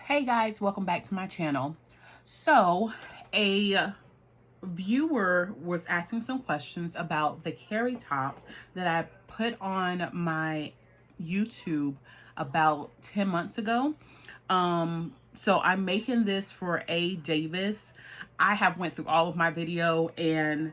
Hey guys, welcome back to my channel. So a viewer was asking some questions about the Karri top that I put on my YouTube about 10 months ago. So I'm making this for A. Davis. I have went through all of my video, and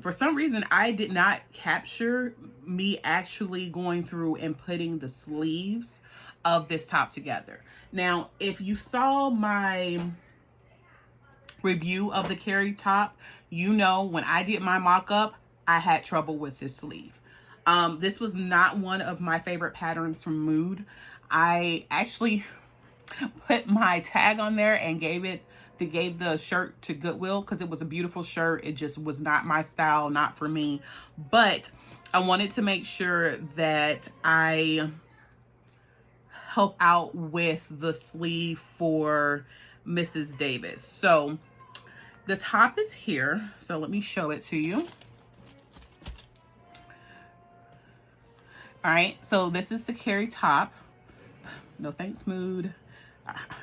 for some reason I did not capture me actually going through and putting the sleeves of this top together. Now, if you saw my review of the Karri top, you know when I did my mock-up, I had trouble with this sleeve. This was not one of my favorite patterns from Mood. I actually put my tag on there and gave the shirt to Goodwill because it was a beautiful shirt. It just was not my style, not for me. But I wanted to make sure that I help out with the sleeve for Mrs. Davis. So the top is here. So let me show it to you. All right, so this is the Karri top. No thanks, Mood.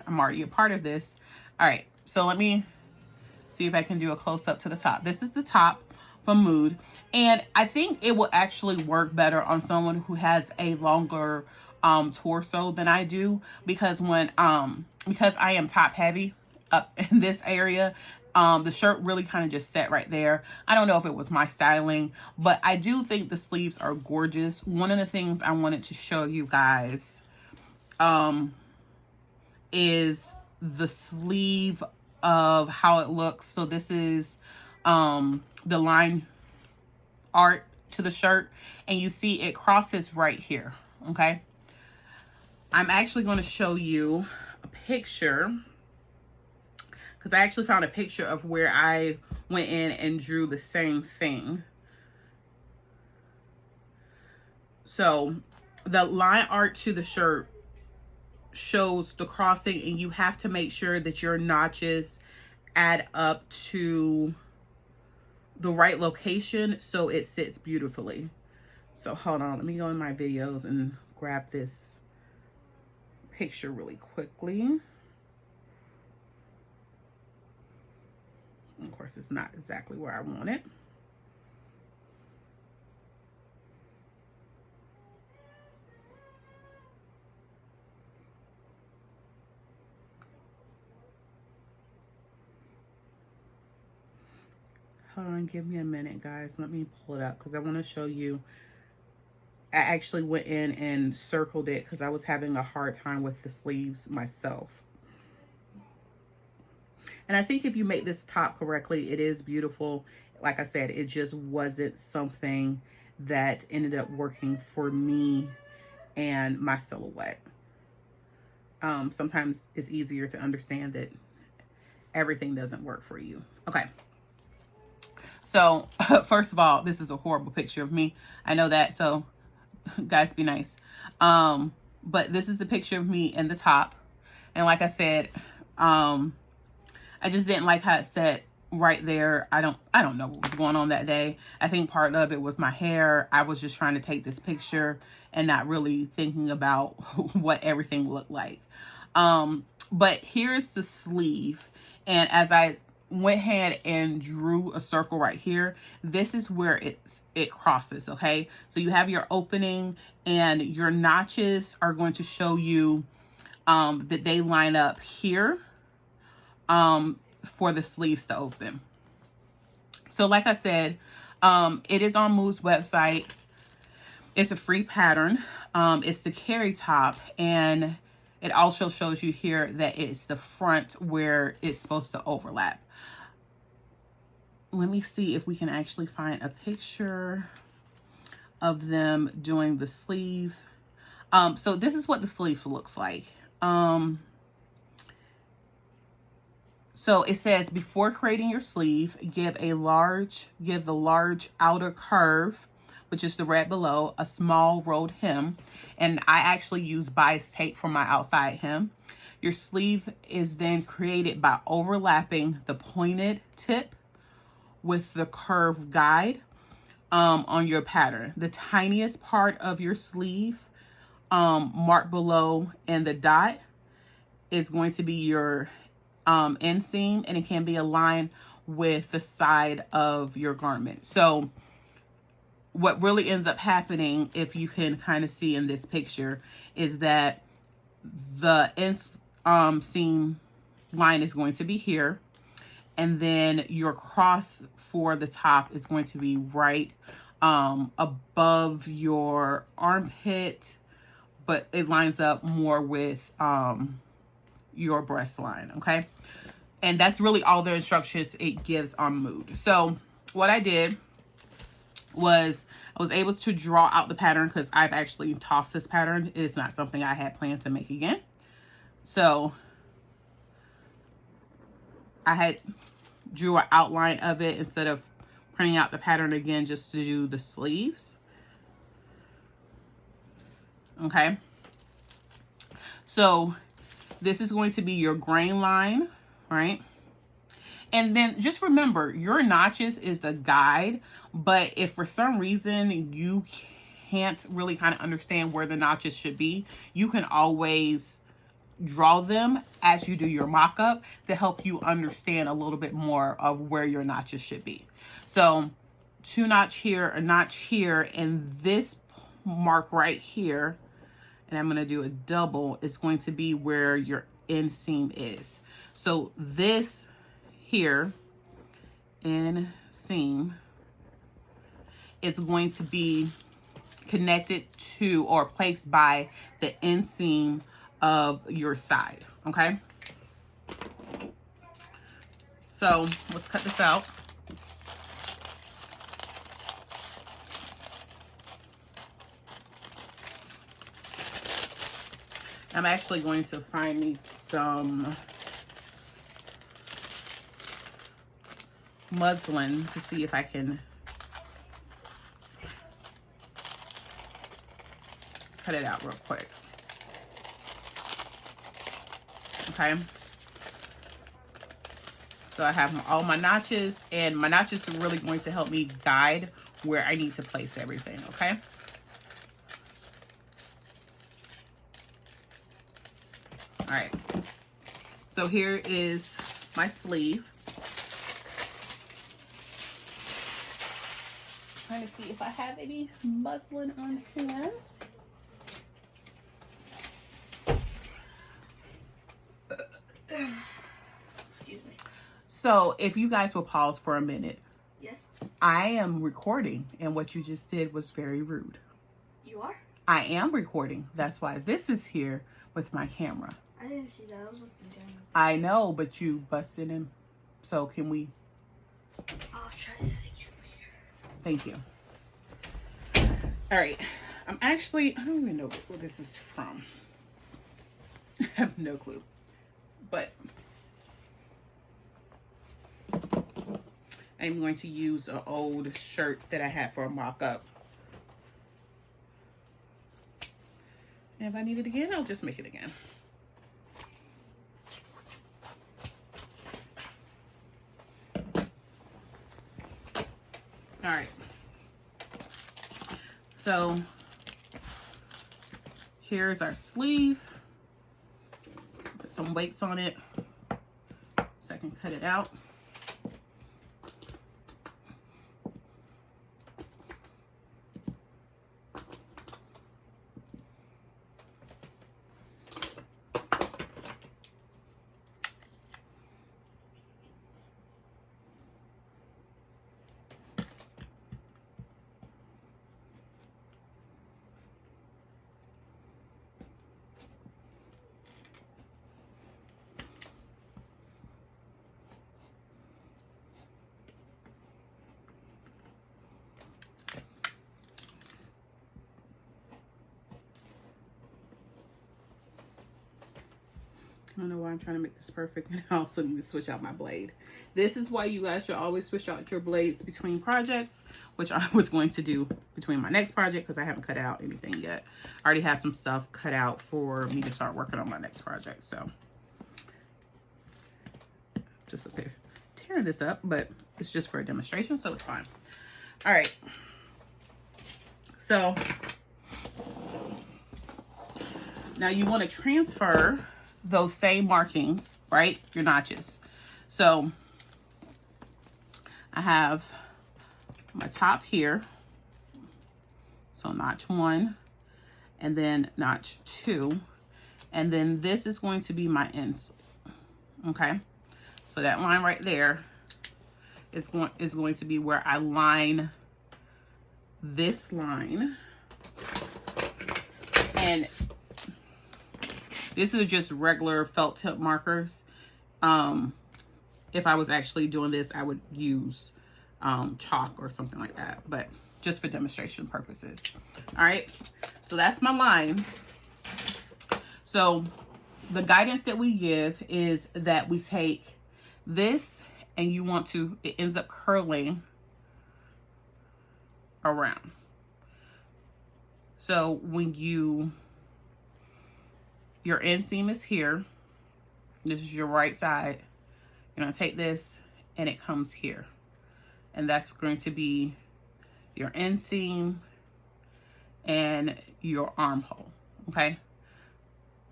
I'm already a part of this. All right, so let me see if I can do a close-up to the top. This is the top from Mood, and I think it will actually work better on someone who has a longer torso than I do, because because I am top heavy up in this area, the shirt really kind of just sat right there. I don't know if it was my styling, but I do think the sleeves are gorgeous. One of the things I wanted to show you guys is the sleeve of how it looks. So this is the line art to the shirt, and you see it crosses right here. Okay, I'm actually going to show you a picture, because I actually found a picture of where I went in and drew the same thing. So the line art to the shirt shows the crossing, and you have to make sure that your notches add up to the right location so it sits beautifully. So hold on, let me go in my videos and grab this picture really quickly. Of course, it's not exactly where I want it. Hold on, give me a minute, guys. Let me pull it up because I want to show you. I actually went in and circled it because I was having a hard time with the sleeves myself. And I think if you make this top correctly, it is beautiful. Like I said, it just wasn't something that ended up working for me and my silhouette. Sometimes it's easier to understand that everything doesn't work for you. Okay. So first of all, this is a horrible picture of me. I know that, so guys, be nice. But this is the picture of me in the top. And like I said, I just didn't like how it sat right there. I don't know what was going on that day. I think part of it was my hair. I was just trying to take this picture and not really thinking about what everything looked like. But here's the sleeve. And as I went ahead and drew a circle right here, this is where it crosses. Okay, so you have your opening, and your notches are going to show you that they line up here for the sleeves to open. So like I said, it is on Mood's website. It's a free pattern. It's the Karri top, and it also shows you here that it's the front where it's supposed to overlap. Let me see if we can actually find a picture of them doing the sleeve. So this is what the sleeve looks like. So it says, before creating your sleeve, give the large outer curve, which is the red below, a small rolled hem. And I actually use bias tape for my outside hem. Your sleeve is then created by overlapping the pointed tip with the curved guide on your pattern. The tiniest part of your sleeve marked below in the dot is going to be your inseam, and it can be aligned with the side of your garment. So what really ends up happening, if you can kind of see in this picture, is that the inseam line is going to be here, and then your cross for the top is going to be right above your armpit, but it lines up more with your breast line, okay? And that's really all the instructions it gives on mood. So what I did was I was able to draw out the pattern, because I've actually tossed this pattern. It's not something I had planned to make again. So I had drew an outline of it instead of printing out the pattern again just to do the sleeves. Okay. So this is going to be your grain line, right? And then just remember, your notches is the guide, but if for some reason you can't really kind of understand where the notches should be, you can always draw them as you do your mock-up to help you understand a little bit more of where your notches should be. So 2 notch here, a notch here, and this mark right here, and I'm going to do a double, is going to be where your inseam is. So this here, inseam, it's going to be connected to or placed by the inseam of your side, okay? So let's cut this out. I'm actually going to find me some muslin to see if I can cut it out real quick. Okay. So I have all my notches, and my notches are really going to help me guide where I need to place everything, okay? All right. So here is my sleeve. Trying to see if I have any muslin on hand. Excuse me. So if you guys will pause for a minute. Yes? I am recording, and what you just did was very rude. You are? I am recording. That's why this is here with my camera. I didn't see that. I was looking down. I know, but you busted in. So can we? I'll try that again later. Thank you. All right. I don't even know where this is from. I have no clue. But I'm going to use an old shirt that I had for a mock-up. And if I need it again, I'll just make it again. All right. So here's our sleeve. Put some weights on it so I can cut it out. I don't know why I'm trying to make this perfect, and I also need to switch out my blade. This is why you guys should always switch out your blades between projects, which I was going to do between my next project because I haven't cut out anything yet. I already have some stuff cut out for me to start working on my next project. So just up here tearing this up, but it's just for a demonstration, so it's fine. All right. So now you want to transfer those same markings, right? Your notches. So I have my top here. So notch 1 and then notch 2. And then this is going to be my ends. Okay. So that line right there is going to be where I line this line. And this is just regular felt tip markers. If I was actually doing this, I would use chalk or something like that, but just for demonstration purposes. All right, so that's my line. So the guidance that we give is that we take this and it ends up curling around. So when your inseam is here, this is your right side, you're gonna take this and it comes here. And that's going to be your inseam and your armhole, okay?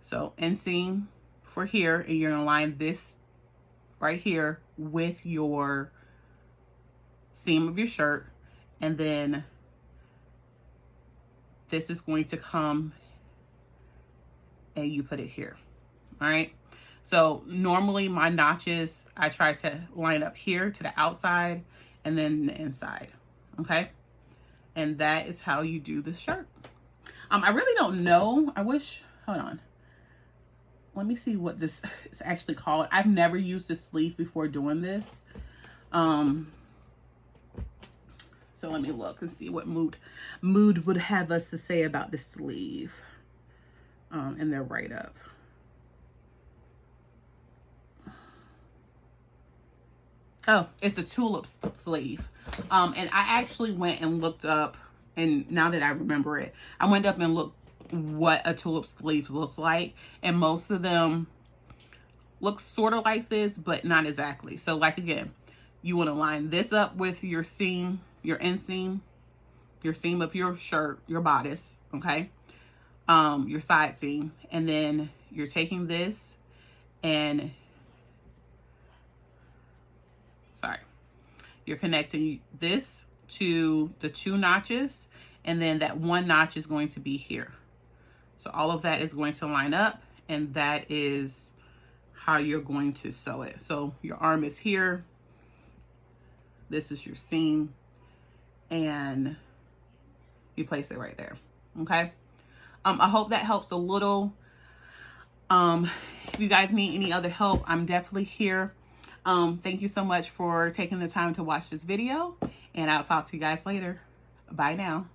So inseam for here, and you're gonna line this right here with your seam of your shirt, and then this is going to come and you put it here. All right, so normally my notches, I try to line up here to the outside and then the inside, okay? And that is how you do the shirt. I really don't know. Hold on. Let me see what this is actually called. I've never used a sleeve before doing this. So let me look and see what Mood would have us to say about the sleeve. And they're right up. Oh, it's a tulip sleeve. And I actually went and looked up, and now that I remember it, I went up and looked what a tulip sleeve looks like, and most of them look sort of like this, but not exactly. So like, again, you want to line this up with your seam, your inseam, your seam of your shirt, your bodice, okay? Your side seam, and then you're taking this and you're connecting this to the 2 notches, and then that 1 notch is going to be here. So all of that is going to line up, and that is how you're going to sew it. So your arm is here. This is your seam, and you place it right there, okay? I hope that helps a little. If you guys need any other help, I'm definitely here. Thank you so much for taking the time to watch this video, and I'll talk to you guys later. Bye now.